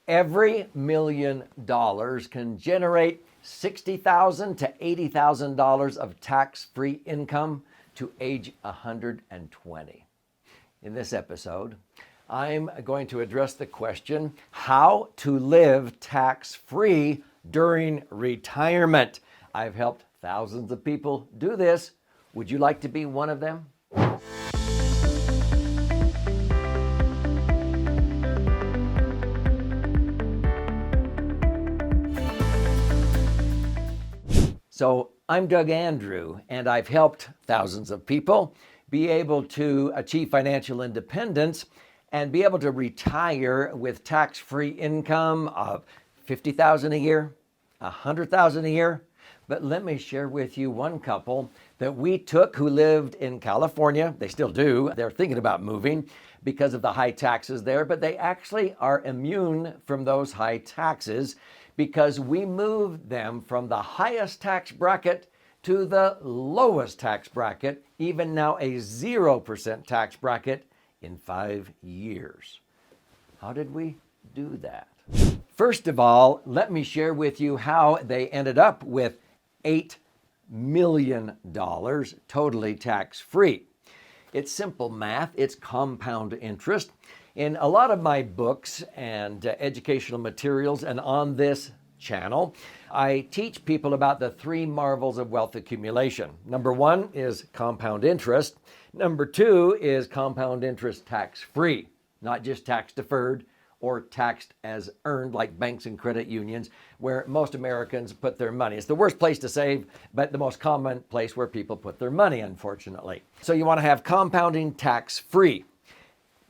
Every $1 million can generate $60,000 to $80,000 of tax-free income to age 120. In this episode, I'm going to address the question, how to live tax-free during retirement. I've helped thousands of people do this. Would you like to be one of them? So I'm Doug Andrew, and I've helped thousands of people be able to achieve financial independence and be able to retire with tax-free income of $50,000 a year, $100,000 a year. But let me share with you one couple that we took who lived in California. They still do. They're thinking about moving because of the high taxes there, but they actually are immune from those high taxes because we moved them from the highest tax bracket to the lowest tax bracket, even now a 0% tax bracket in 5 years. How did we do that? First of all, let me share with you how they ended up with $8 million totally tax-free. It's simple math. It's compound interest. In a lot of my books and educational materials and on this channel, I teach people about the three marvels of wealth accumulation. Number one is compound interest. Number two is compound interest tax-free, not just tax-deferred or taxed as earned like banks and credit unions, where most Americans put their money. It's the worst place to save, but the most common place where people put their money, unfortunately. So you want to have compounding tax-free.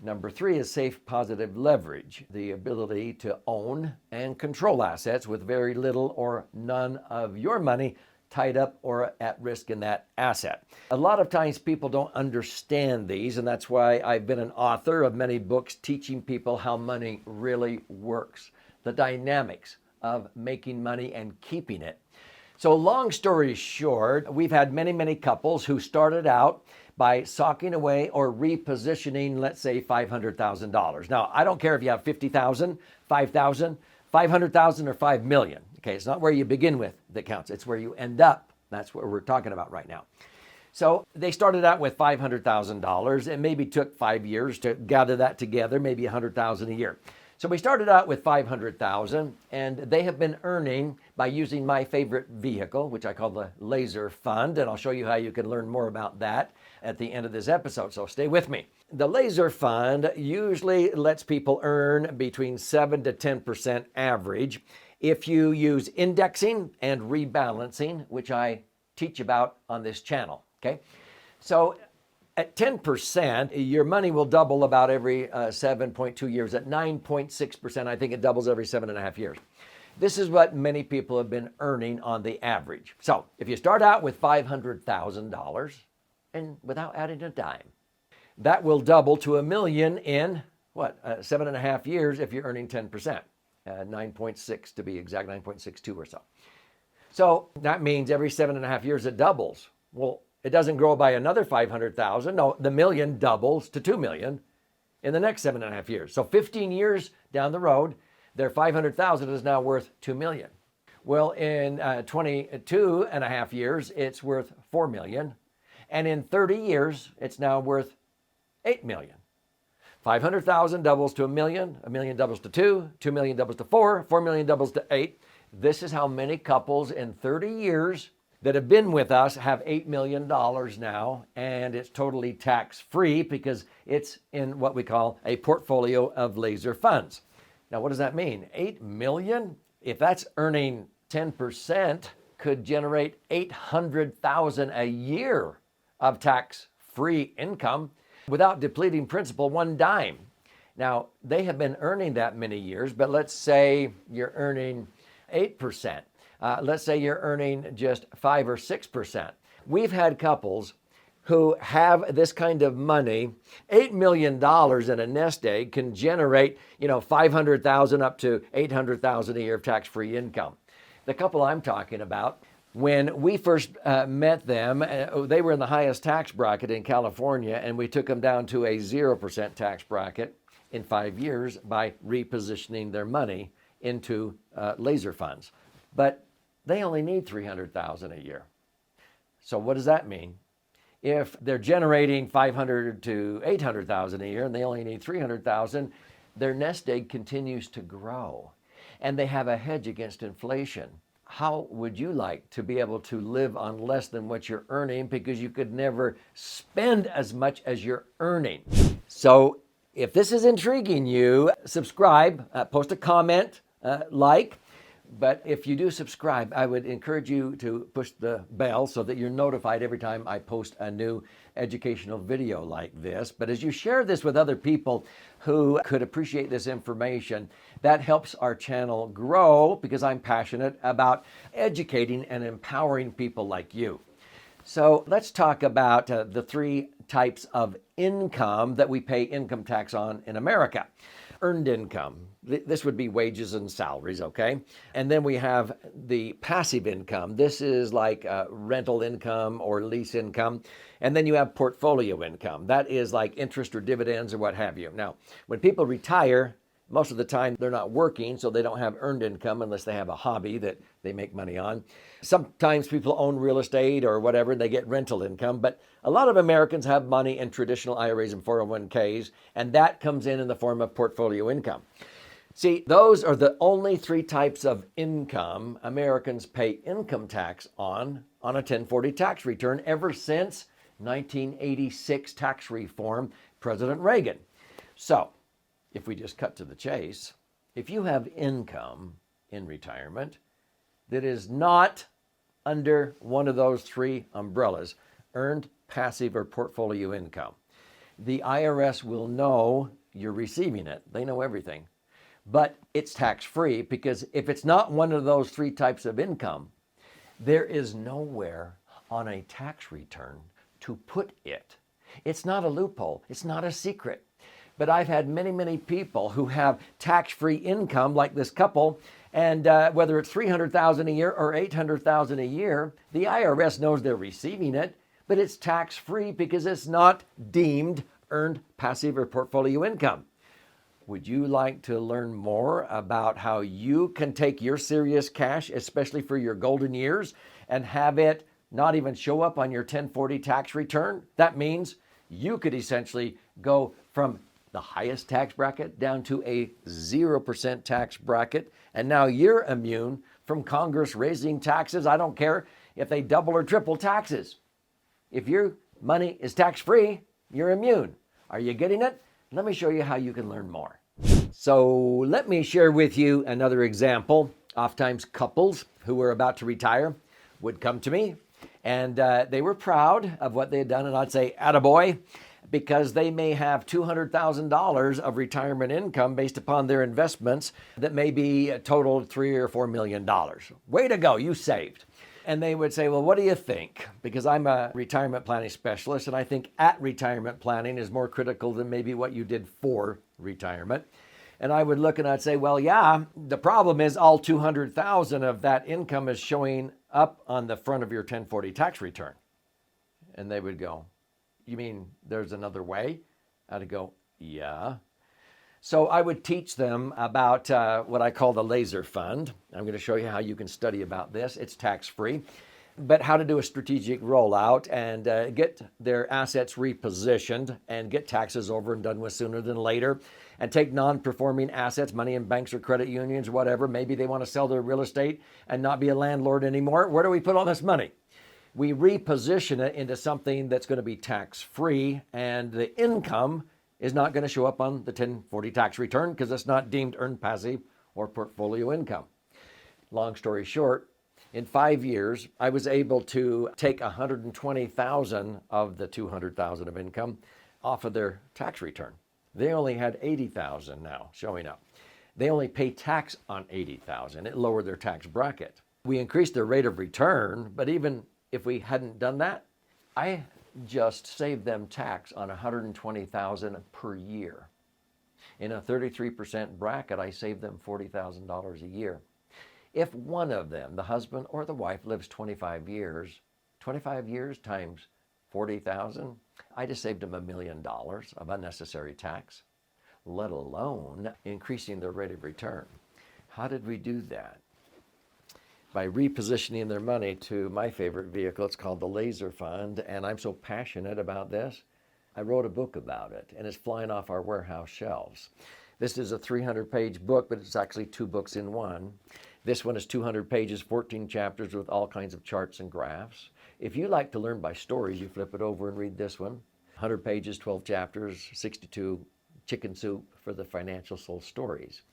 Number three is safe positive leverage, the ability to own and control assets with very little or none of your money tied up or at risk in that asset. A lot of times people don't understand these, and that's why I've been an author of many books teaching people how money really works, the dynamics of making money and keeping it. So long story short, we've had many couples who started out by socking away or repositioning, let's say, $500,000. Now, I don't care if you have $50,000, $5,000, $500,000, or $5 million. Okay, it's not where you begin with that counts. It's where you end up. That's what we're talking about right now. So they started out with $500,000. It maybe took 5 years to gather that together, maybe $100,000 a year. So we started out with $500,000, and they have been earning by using my favorite vehicle, which I call the Laser Fund, and I'll show you how you can learn more about that at the end of this episode, so stay with me. The Laser Fund usually lets people earn between 7 to 10% average if you use indexing and rebalancing, which I teach about on this channel, okay? So at 10%, your money will double about every 7.2 years. At 9.6%, I think it doubles every 7.5 years. This is what many people have been earning on the average. So if you start out with $500,000 and without adding a dime, that will double to $1 million in, 7.5 years if you're earning 10%. 9.6 to be exact, 9.62 or so. So that means every 7.5 years it doubles. Well, it doesn't grow by another 500,000. No, the million doubles to 2 million in the next 7.5 years. So 15 years down the road, their 500,000 is now worth 2 million. Well, in 22.5 years, it's worth 4 million. And in 30 years, it's now worth 8 million. 500,000 doubles to 1 million, 1 million doubles to 2, 2 million doubles to 4, 4 million doubles to 8. This is how many couples in 30 years that have been with us have $8 million now, and it's totally tax-free because it's in what we call a portfolio of laser funds. Now, what does that mean? 8 million, if that's earning 10%, could generate 800,000 a year of tax-free income without depleting principal one dime. Now, they have been earning that many years, but let's say you're earning 8%. Let's say you're earning just 5 or 6%. We've had couples who have this kind of money. $8 million in a nest egg can generate, $500,000 up to $800,000 a year of tax-free income. The couple I'm talking about, when we first met them, they were in the highest tax bracket in California, and we took them down to a 0% tax bracket. in 5 years by repositioning their money into laser funds. But they only need $300,000 a year. So what does that mean? If they're generating $500,000 to $800,000 a year and they only need $300,000, their nest egg continues to grow, and they have a hedge against inflation. How would you like to be able to live on less than what you're earning, because you could never spend as much as you're earning? So if this is intriguing you, subscribe, post a comment, like. But if you do subscribe, I would encourage you to push the bell so that you're notified every time I post a new educational video like this. But as you share this with other people who could appreciate this information, that helps our channel grow, because I'm passionate about educating and empowering people like you. So let's talk about the 3 types of income that we pay income tax on in America. Earned income. This would be wages and salaries, okay? And then we have the passive income. This is like rental income or lease income. And then you have portfolio income. That is like interest or dividends or what have you. Now, when people retire, most of the time they're not working, so they don't have earned income unless they have a hobby that they make money on. Sometimes people own real estate or whatever, and they get rental income. But a lot of Americans have money in traditional IRAs and 401ks, and that comes in the form of portfolio income. See, those are the only 3 types of income Americans pay income tax on a 1040 tax return ever since 1986 tax reform, President Reagan. So, if we just cut to the chase, if you have income in retirement that is not under one of those 3 umbrellas, earned, passive, or portfolio income, the IRS will know you're receiving it. They know everything. But it's tax-free, because if it's not one of those 3 types of income, there is nowhere on a tax return to put it. It's not a loophole. It's not a secret. But I've had many, many people who have tax-free income, like this couple, and whether it's $300,000 a year or $800,000 a year, the IRS knows they're receiving it, but it's tax-free because it's not deemed earned, passive, or portfolio income. Would you like to learn more about how you can take your serious cash, especially for your golden years, and have it not even show up on your 1040 tax return? That means you could essentially go from the highest tax bracket down to a 0% tax bracket, and now you're immune from Congress raising taxes. I don't care if they double or triple taxes. If your money is tax-free, you're immune. Are you getting it? Let me show you how you can learn more. So let me share with you another example. Oftentimes couples who were about to retire would come to me, and they were proud of what they had done, and I'd say, attaboy, because they may have $200,000 of retirement income based upon their investments that may be totaled $3 or $4 million. Way to go, you saved. And they would say, well, what do you think? Because I'm a retirement planning specialist, and I think at retirement planning is more critical than maybe what you did for retirement. And I would look and I'd say, well, yeah, the problem is all 200,000 of that income is showing up on the front of your 1040 tax return. And they would go, you mean there's another way? I'd go, yeah. So I would teach them about what I call the laser fund. I'm going to show you how you can study about this. It's tax-free, but how to do a strategic rollout and get their assets repositioned and get taxes over and done with sooner than later, and take non-performing assets, money in banks or credit unions, whatever. Maybe they want to sell their real estate and not be a landlord anymore. Where do we put all this money? We reposition it into something that's going to be tax-free, and the income is not going to show up on the 1040 tax return because it's not deemed earned, passive, or portfolio income. Long story short, in 5 years, I was able to take 120,000 of the 200,000 of income off of their tax return. They only had 80,000 now showing up. They only pay tax on 80,000. It lowered their tax bracket. We increased their rate of return, but even if we hadn't done that, I just saved them tax on 120,000 per year. In a 33% bracket, I saved them $40,000 a year. If one of them, the husband or the wife, lives 25 years times 40,000, I just saved them $1 million of unnecessary tax. let alone increasing their rate of return. How did we do that? By repositioning their money to my favorite vehicle. It's called the Laser Fund, and I'm so passionate about this. I wrote a book about it, and it's flying off our warehouse shelves. This is a 300-page book, but it's actually 2 books in one. This one is 200 pages, 14 chapters with all kinds of charts and graphs. If you like to learn by stories, you flip it over and read this one. 100 pages, 12 chapters, 62 chicken soup for the financial soul stories.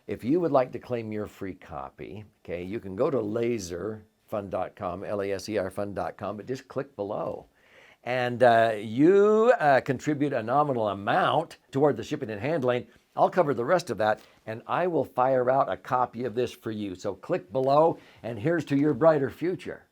If you would like to claim your free copy, okay, you can go to laserfund.com, laserfund.com, but just click below. And you contribute a nominal amount toward the shipping and handling. I'll cover the rest of that, and I will fire out a copy of this for you. So click below, and here's to your brighter future.